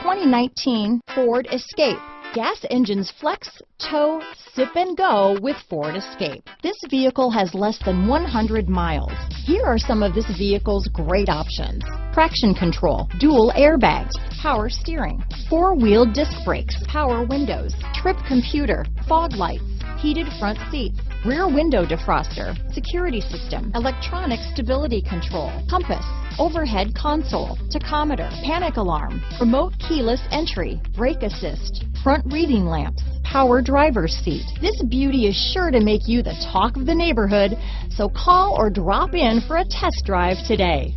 2019 Ford Escape. Gas engines flex, tow, sip and go with Ford Escape. This vehicle has less than 100 miles. Here are some of this vehicle's great options: traction control, dual airbags, power steering, four-wheel disc brakes, power windows, trip computer, fog lights, heated front seats, rear window defroster, security system, electronic stability control, compass, overhead console, tachometer, panic alarm, remote keyless entry, brake assist, front reading lamps, power driver's seat. This beauty is sure to make you the talk of the neighborhood, so call or drop in for a test drive today.